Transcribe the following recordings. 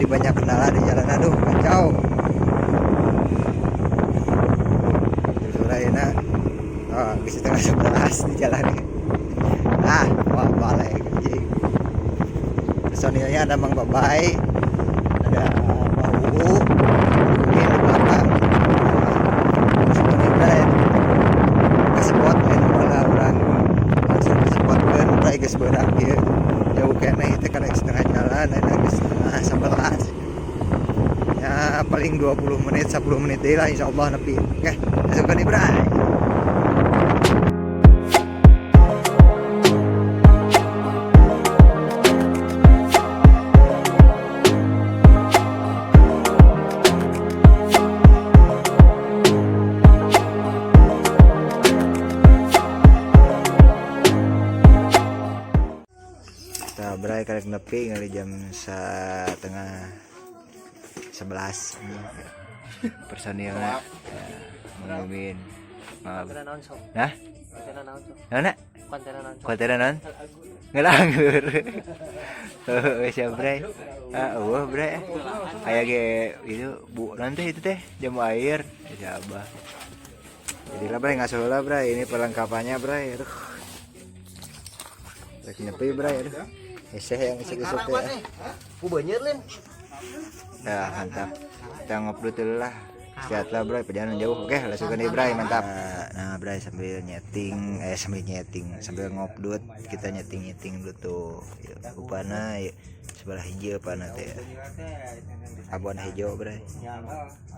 Jadi banyak kendala di jalan, aduh kacau. Sudah enak. Oh, bisa setengah 11 di jalan. Wah balik anjing. Personilnya ada Mang Babai, ada Pak Uu, ini di belakang. Sebenarnya ke spot malah orang langsung ke spot kan, mulai ke seberang dia jauh kena itu karena setengah jalan, ada setengah 11. Ya paling 20 menit 10 menit deh lah insyaallah nepi. Oke, masuk ke Ibrai. Kita berai karek nepi ngali jam 10:30 personilnya mengumin nah nana kontenan non ngelanggur siap bray bray kayak itu bu nanti itu teh jamu air siapa jadi lah bray ngasuh lah bray ini perlengkapannya bray aduh lagi nepi bray aduh yang isuk-isuk teh banyak lem. Dah mantap. Kita ngobrol dulu lah. Sehat-lah bray, perjalanan jauh. Oke, langsung ke bray, mantap. Nah, bray sambil nyeting, sambil ngopdut, kita nyeting dulu tuh. Yuk, upana yuk. Sebelah hijau pana teh. Abon hijau bray.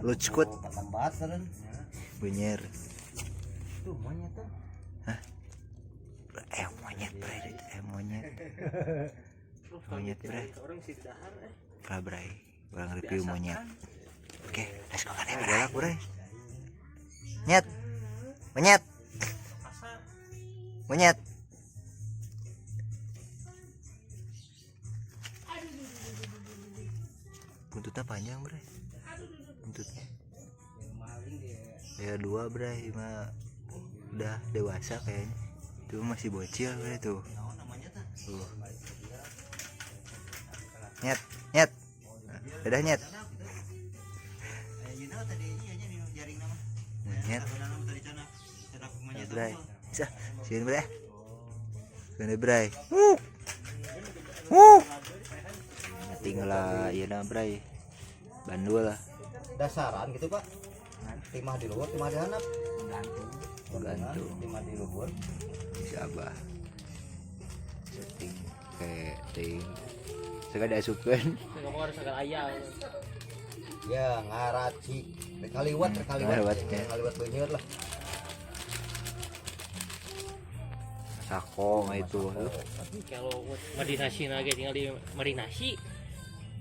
Luckut. Bunyer. Tuh monyet tuh. Hah? Monyet bray, monyet. Monyet bray. Pra bray, barang review monyet. Oke, let's go kan bray. Bray. Nyet. Monyet. Monyet. Buntutnya panjang bray. Buntutnya. Ya 2 bray, mah udah dewasa kayaknya. Itu masih bocil bray tuh. Nyet. Udah nyet. Nyet. Bray. Sini bray. Sini bray. Tinggal ieu na bray. Bandul lah. Dasaran gitu Pak. Timah di luar, timah di handap. Gantung. Timah di luar. Siapa? Setting kayak ting. Segala asukeun. Ngomong harus segala ayam. Ya ngaraci. Kaliwat beunyeut lah. Sako itu. Kalau marinasi lagi tinggal di marinasi.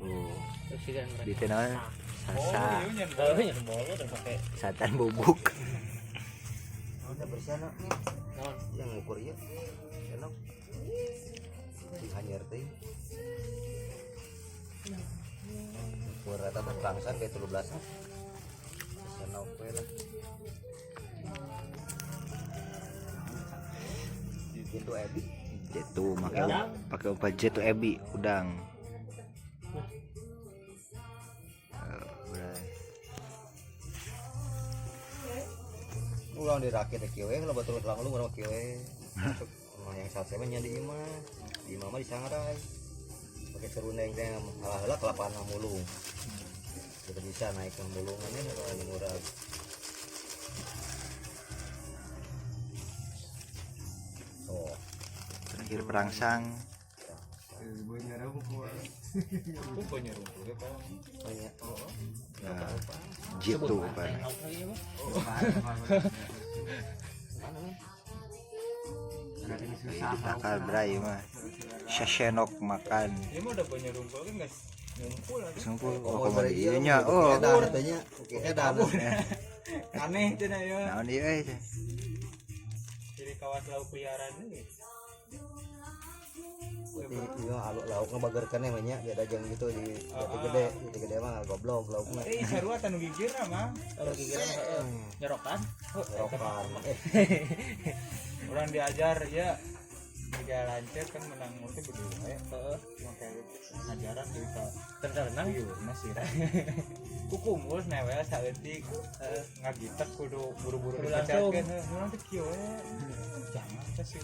Terus kan Di tenan sasa. pakai Satan bubuk. Udah bersana yang ngukur ieu. Enak. Hanyar teh. Ukur rata berlangsan kayak 13. Bersana oke lah. Itu ebi. Itu pakai umpan jet tuh ebi udang. Ulang dirakit kieu we kalau betul ulang lu urang kieu we. Yang sate mah nya di imah mah di Sangrai. Pakai serundeng teh halah-halah kelapaan mulung. Kita bisa naik ke mulungannya kalau ini murah. Oh, Terakhir perangsang. Jitu kan. Ditakar bray mah. Sashenok makan. Ini mah udah punya rumpul kan guys. Ngumpul. Oh, komedinya. Oh, katanya. Oke, edan. Aneh itu na ya. Naon ieu teh? Jadi kawas lauk peliharaan nih. Iya, lauknya bagerkan ya banyak dia dajang gitu di jati gede mah goblok lauknya. Sarua tanu gigirna mah. kalau gigir nyerokan. Rokan. Orang diajar ya Liga lancar kan menang mutu berdua ya. Cuma kayak ajaran kita Terkenang Yuna sih lah. Kukumul newel saeutik ngagitek kudu buru-buru Kudu langsung. dipecatkeun. Nanti kieu we. Jangan teh sih.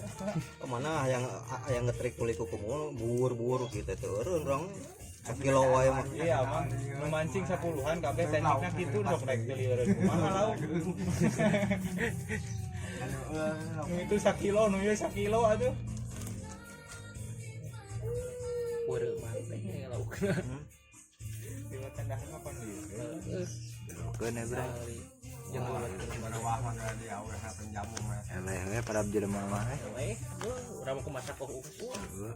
Kemana yang ngetrik kulit kukumul bur gitu tuh eureun rong sakilo wae mah. Iya mah nu mancing 10-an kabeh teknikna kitu sok rek teu lieureun kumaha lauk. Nu itu sakilo nu ieu sakilo atuh. Ureu mah teh laukna. Di tendahan mah pan dieu. Keun ya bray. Jeung Eleh pada jelema mah. urang mah kumasak kok ukur.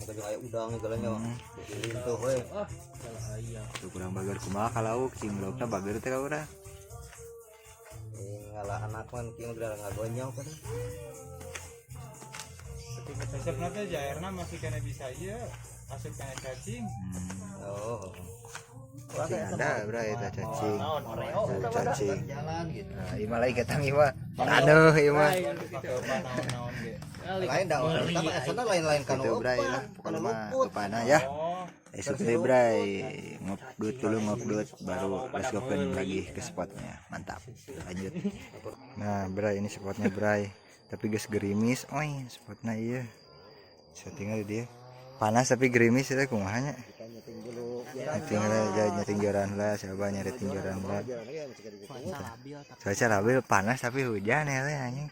Kita jeung aya udang galanya lintuh we. Ah, salah aya. Tuh kurang bager kumaha ka lauk cing laukna bager teh ka urang. Ngalah anak man kieu geura ngagonyong kan. Resepna teh jaerna masih kena bisa ieu asup kana cacing. Oh. Cacing ada bray eta cacing. Naon oreo Tuh, cacing. Jalan gitu. Nah, ieu mah lain ketang ieu mah. Aduh ieu mah. Coba naon-naon ge. Lain dah orang kita asana lain-lain kan Itu bray lah pokoknya mah kepana ya. Oh, Esok deh bray ngopdut dulu ngopdut baru let's go lagi ke spotnya mantap lanjut. Nah bray ini spotnya bray tapi guys gerimis oi spotnya iya settingnya dia panas tapi gerimis itu kumahanya nyeting joran lah siapa nyari joran lah cuaca labil panas tapi hujan ya teh anjing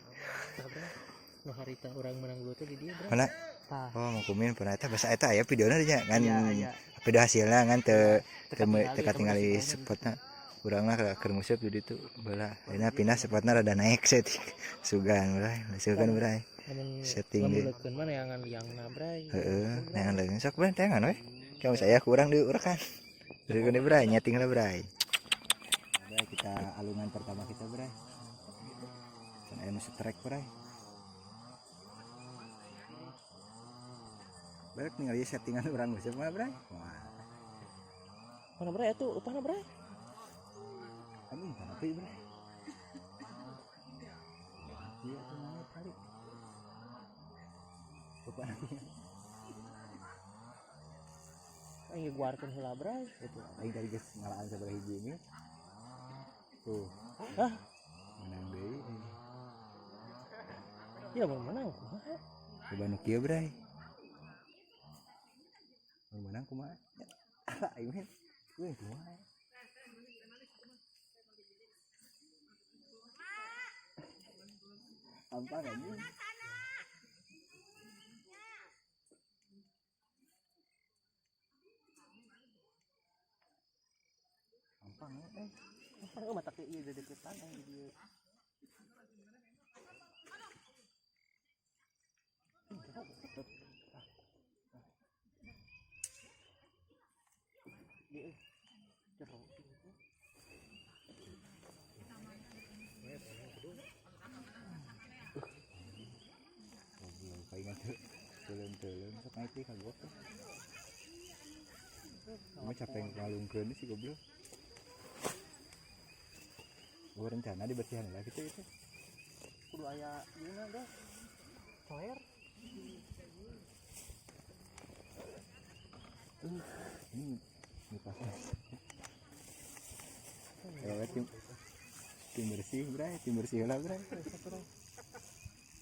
nu harita urang menang dulu teh di dieu bro. mana oh mau kumin pernah eta bahasa eta aya videona nya kan video hasilnya kan teu katingali spotna urang mah keur museup di ditu baheula ayeuna pindah spotna rada naik setting sugan bray hasilkan bray setting di Lamun mana yangan liangna bray. heeh neangan leuweung sok bray tengan we kamu saya kurang diurekan dari gini bray nyeting lah bray bray kita alungan pertama kita bray kan anu strike bray balik tinggal settingan orang musik mah bray wah Mana bray atuh upahna bray? anjing tapi bray iya tuh mana kali lupa Aing guarkeun heula bray. itu aing tadi geus ngalaan sabar hiji ini tuh Hah? menang deui Iya mau menang kumaha? coba nu kieu bray mun menang kumaha aing mah euy kumaha ampang anjing ampang Apa mata ke ieu dedeketan aing dieu. palingan teuleum sok naik teh kagok teh mau capek ngalungkeun sih goblok gua rencana dibersihan lah gitu itu Kudu aya ieu deh. Soler. ini pas tim bersih bray tim bersih lah bray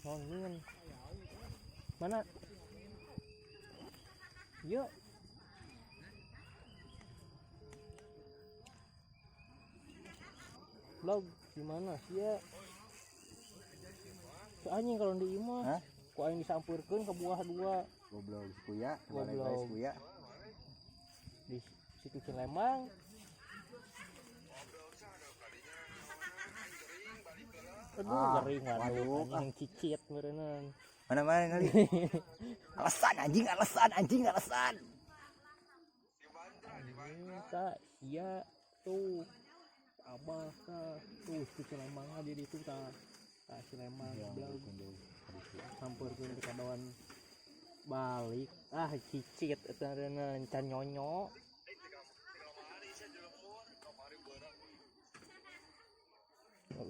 Nonton. Mana? Yuk. Vlog gimana sih ya? Si anjing kalau di imah. Hah? Ku aing disampurkeun ke buah dua goblok kuya Goblok. kuya di situ Cilembang. Aduh, gering waduh, anjing cicit meureunnan. mana kali alasan anjing Minta iya tuh abah tuh si Cilembang di ditu tah Cilembang blog sampurkeun di kadawan balik cicit eta reunan can nyonyo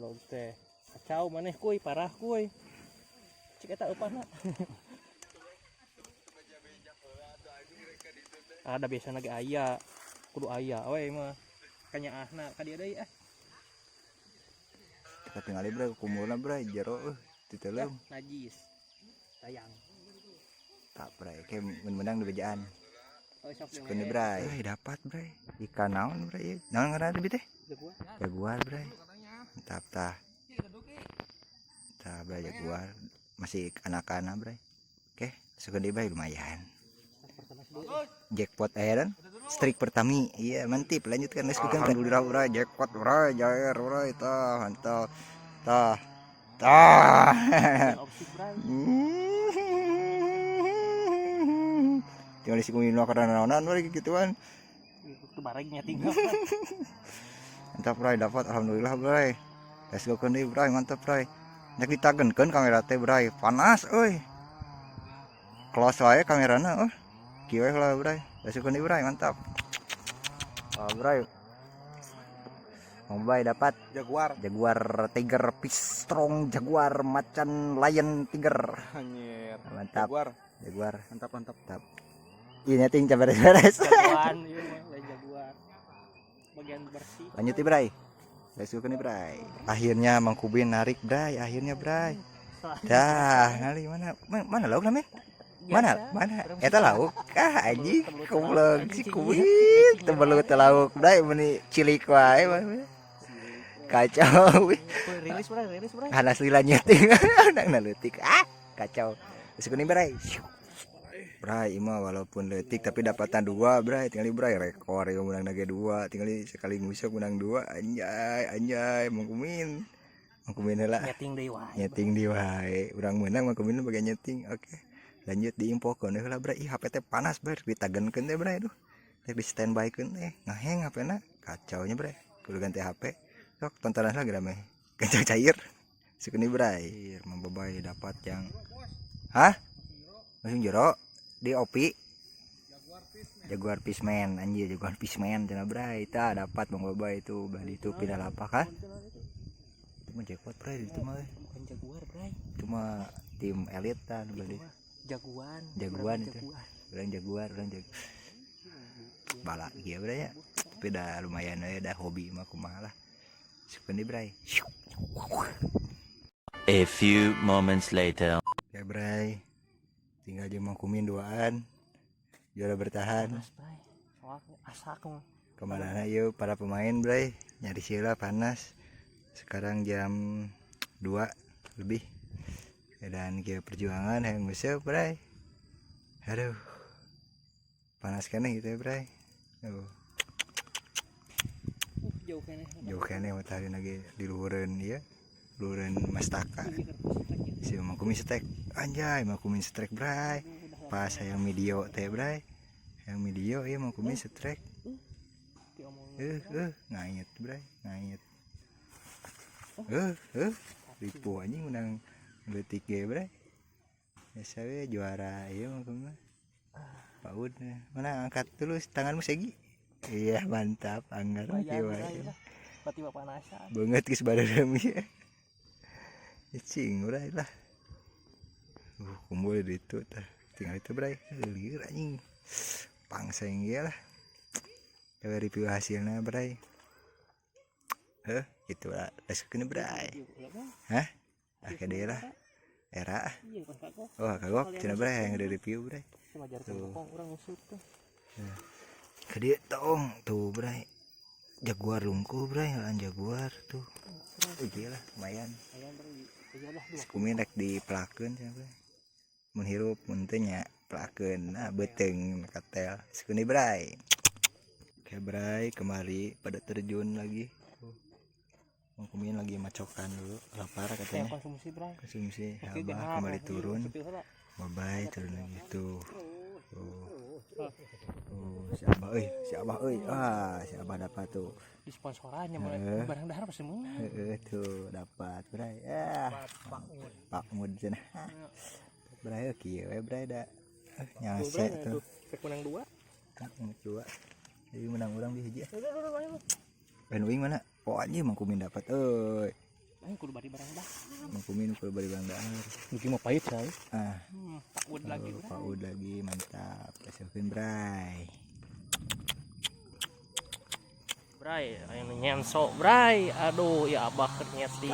log teh kacau maneh kuy parah kuy cik eta upahna Ada biasa lagi ayah, kudu ayah, we mah kanya ahna ka dia deui kita tinggalin bray kumurna bray jero titelem najis sayang. tak bray kayak menang di bejaan Oh sok sekuni bray dapat bray ikan naon bray naon ngaran teh jaguar bray mantap tah bray jaguar masih anak-anak bray oke sekuni bray lumayan jackpot airan strik pertami iya mantip lanjutkan let's go kan alhamdulillah bray jackpot bray jair bray tah mantap tah tinggal isi kumin karena naonan bray gituan itu barangnya tinggal. mantap bray dapat alhamdulillah bray let's go kan deui bray mantap bray nek ditagenkeun kamera teh bray panas euy close wae kamerana kieu lah bray let's go kan deui bray mantap bray Mobai dapat Jaguar Tiger Pistrong Jaguar macan Lion Tiger Anjir. mantap Jaguar Mantap. iya nyeting coba beres Jagoan ieu mah lain jaguar. Bagian bersih. lanjut nih bray let's go nih bray akhirnya Mang Kubin narik bray akhirnya bray dah ngali mana lauk namanya mana eta lauk anjing kubleng si Kubin tebelut lauk bray meni cilik wae kacau Rilis bray. hanas lila nyeting nang naleutik kacau let's go nih bray bray imah walaupun leutik tapi dapatan 2 bray tinggal bray rekor ya menang nage 2 tinggal sekali ngusuk menang 2 anjay mangkumin heula nyeting deui wae urang menang mangkumin bagian nyeting oke lanjut diinfokeun heula bray HP teh panas bray ditagenkeun teh bray aduh rek di standby-keun teh ngaheng HP-na kacau nya bray kudu ganti HP sok tontonan lagi rame kencang cair sekuni bray membobay dapat yang masih jero di OP Jaguar Fishman anjir Jaguar Fishman cenah bray tah dapat Bang Babay itu bali itu pindah lapak itu mah jackpot bray itu mah Bukan jaguar bray. cuma tim elit tah bali Jaguan itu orang jaguar balak gitu bray ya tapi udah lumayan ya udah hobi mah kumaha lah sekuni bray A few moments later. ya bray tinggal jeung Mang Kumin 2an juara bertahan Panas bray. Soalnya asak mah. kemana yuk para pemain bray nyari sila panas sekarang jam 2 lebih dan kia perjuangan yang bisa bray aduh panas kan gitu ya bray jauh kene matahari lagi di luhureun ya luhureun Mastaka si Mang Kumin setrek anjay Mang Kumin setrek bray pas hayang video teh bray hayang video ieu Mang Kumin setrek ngayet bray ngayet ribu anjing menang leutik ge bray biasa we juara ieu Mang Kumin paud mana angkat dulu tanganmu segi iya mantap anggar kieu wae tiba-tiba panasan banget geus badarami cing udah lah kumpul di itu tah tinggal itu bray lieur anjing pangseng ge lah coba review hasilnya bray gitu lah leskeun bray akhirnya lah era kagok cenah bray yang ada review bray tuh gede tong tuh bray jaguar lungku bray lawan jaguar tuh gila lumayan Kumin rek dipelakeun cenah bray mun hirup mun teu nya pelakeun beuteng katel sekuni bray oke bray kemari pada terjun lagi Mang Kumin lagi macokan dulu lapar katanya konsumsi abah kembali turun Babay turun lagi tuh si abah si abah dapat tuh di sponsorannya barang dahar pasti mah tuh dapat bray Pak Mud cenah bray kieu we bray da nyase tuh menang 2 jadi menang urang di hiji wing mana anjing Mang Kumin dapat kudu bari barang dah Mang Kumin kudu bari barang dahar mungkin mau pahit say Pak Ud lagi mantap hasilkeun bray Bray, ayo nyensok Bray. Aduh, ya abah kernyeti.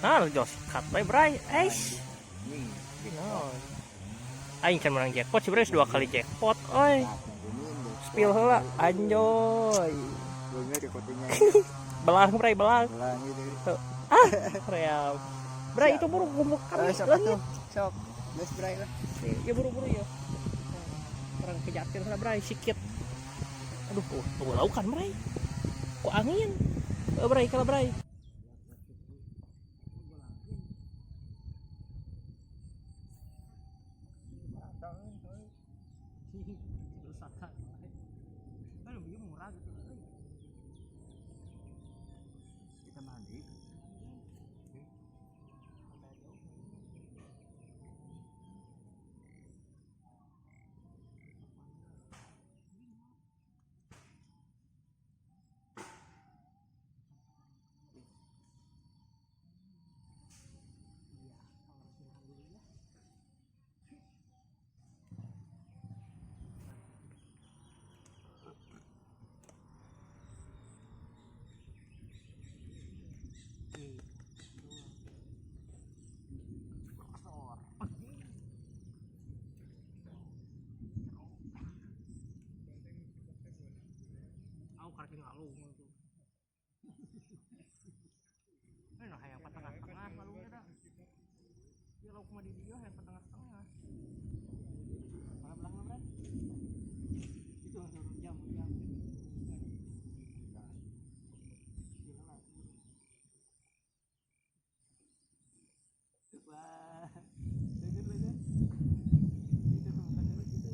Nah, jos cut Bray. Eish. No. Aing can menang jackpot sih Bray, 2 kali jackpot. Oi. Spill heula anjoy. Belang Bray, belang. Belang gitu. Real. Bray itu buru gumuk kami. Sok. Gas Bray lah. Ya buru-buru ya. Orang kejatir sana Bray sikit. Aduh, tunggu laukan Bray. Kok angin? Bray, kalau Bray. Kita mandi. Kaki ngalung itu. Nah, yang tengah-tengah ngalungnya dah. Dia lauk mah di dia yang tengah-tengah. Mana belakang Bray? Itu jam. Wah. Bener. Itu tuh bukan gitu.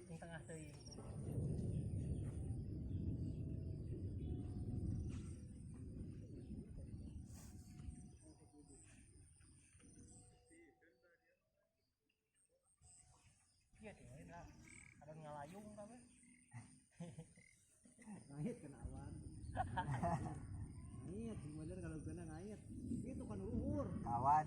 Yang tengah teuing. Iya deh, ada ngalayung kabeh. Ngait kena awan. Ngait, bener kalau kena ngait. Itu kan luhur. Kawan.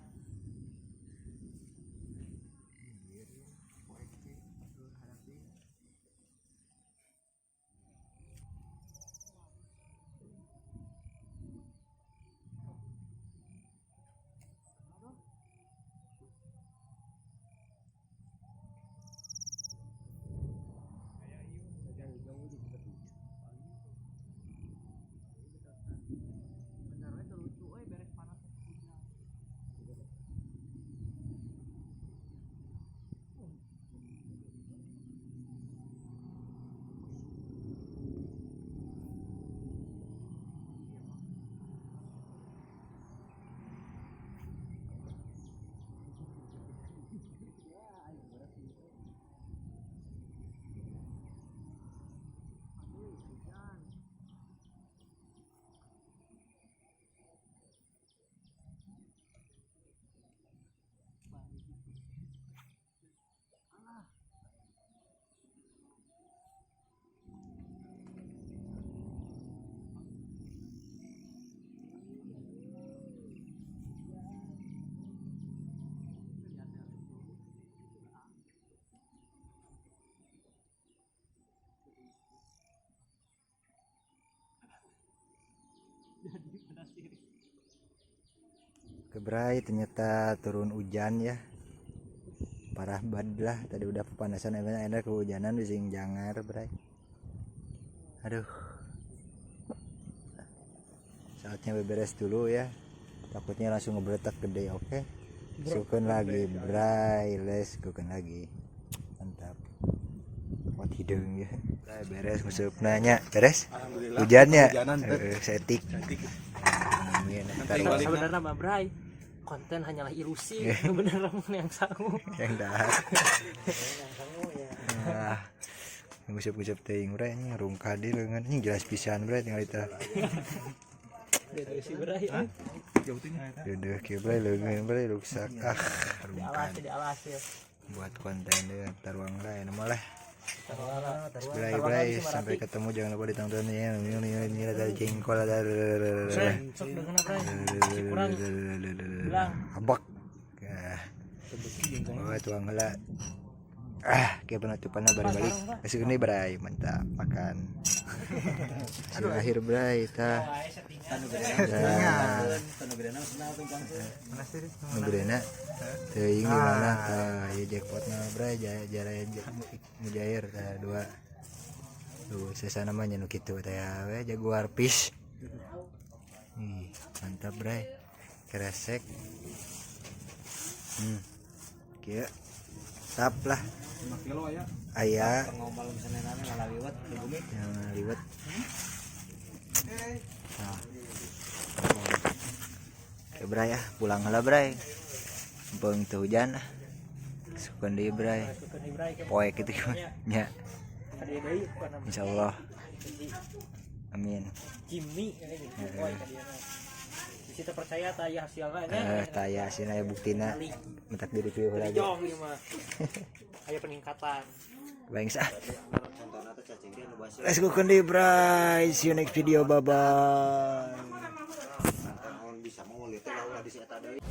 Ke Bray, ternyata turun hujan ya, parah banget lah. Tadi udah kepanasan, enak kehujanan bising jangar Bray. Aduh, saatnya beberes dulu ya, takutnya langsung ngebeletak gede. Oke, sukun lagi Bray, let's go lagi, mantap. hidung ya. Bray beres musuh nanya beres hujannya setik Sebenarnya mah Bray konten hanyalah ilusi bener yang sangu yang dah ngusap-ngusap teuing Bray nya rung kadi leungeun nya jelas pisan Bray tinggal eta si Bray Yaudah kieu Bray leungeun Bray rusak rung kadi di alas ya buat konten deh taruang lain mah lah Bray sampai ketemu jangan lupa ditonton ya ini ada jengkol ada sok dengan Bray kurang bilang abak tuang heula kayak penutupannya balik kasih ini Bray mantap makan hasil akhir Bray tah nugedena teuing gimana ya jackpotna Bray jara mujair tah dua tuh sesana mah nya nu kitu teh we jaguar fish mantap Bray kresek kieu tap lah 5 kilo aya aya ngomal senenana ngaliwat di bumi yang liwat oke Bray ya pulang heula Bray beng teu hujan sukeun deui Bray poek kitu nya insyaallah amin Jimmy kita percaya taya hasilnya taya hasilna buktina mentak diri pieu heula jong ieu mah aya peningkatan bangsa let's go kendi Bray see you next video bye bye bisa mau lihat ulah di eta deui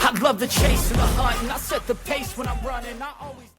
I love the chase and the hunt, and I set the pace when I'm running. I always